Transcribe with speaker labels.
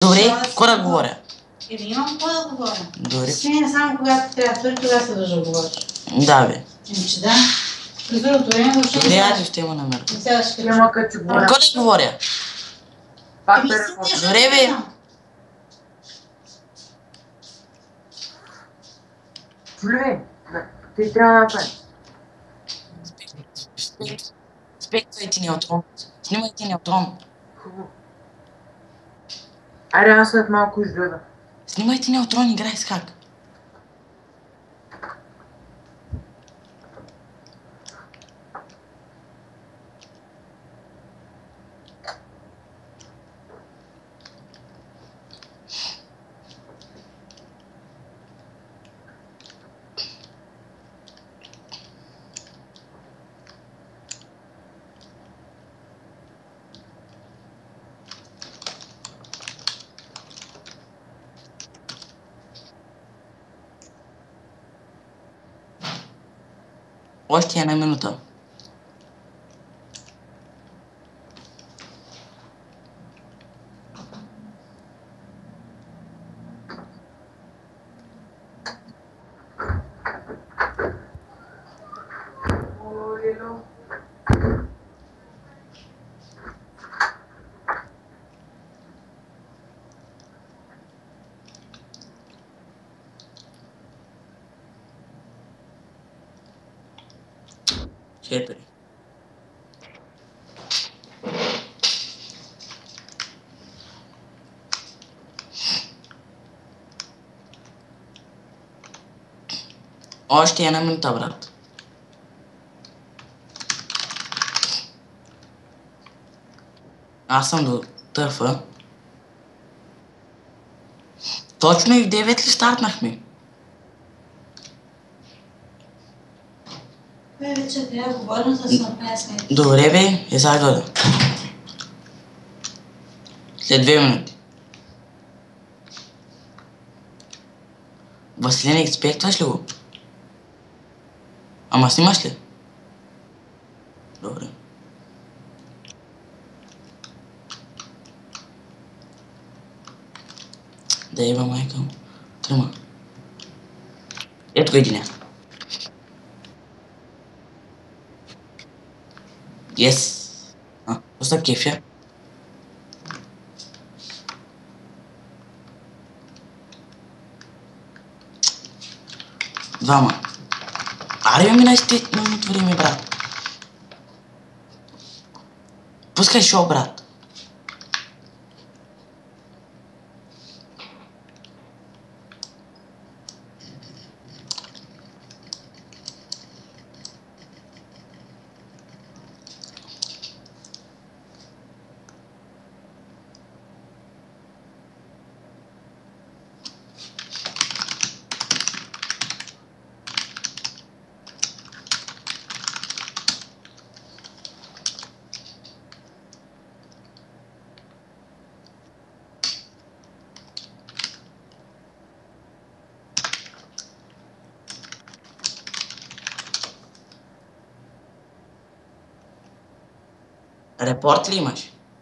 Speaker 1: Добре, какво да говоря?
Speaker 2: Имам какво да говоря.
Speaker 1: Добре.
Speaker 2: Смея само когато трябва тогава се държа да говориш.
Speaker 1: Да, бе.
Speaker 2: Че да. През другото време въобще
Speaker 1: Добре, айде ще има намер.
Speaker 2: не сега ще кажа.
Speaker 3: Няма като говоря.
Speaker 1: Какво да говоря?
Speaker 3: Пак
Speaker 2: Еми,
Speaker 3: перефон.
Speaker 2: си
Speaker 1: Добре, бе.
Speaker 3: Чули ли? Ти трябва да направиш.
Speaker 1: Спектвайте неутрон. Снимайте неутрон.
Speaker 3: Хубаво. Айде, аз след малко изгледа.
Speaker 1: Снимайте неутрон, играй с хак. Още една минута.
Speaker 3: Олело.
Speaker 1: Четири. Още една минута, брат. Аз съм до тъфа. Точно и в 9 ли стартнахме?
Speaker 2: Вече трябва да говорим, за да се направя сметка.
Speaker 1: Добре, бе, сега дойда. След 2 минути. Василина, експектваш ли го? Ама снимаш ли? Добре. Да еба майка му. Трима. Ето го единя. Yes. Оста кефя. Двама. Аре, мина ще минут време, брат. Пускай шоу, брат. Репорт ли имаш?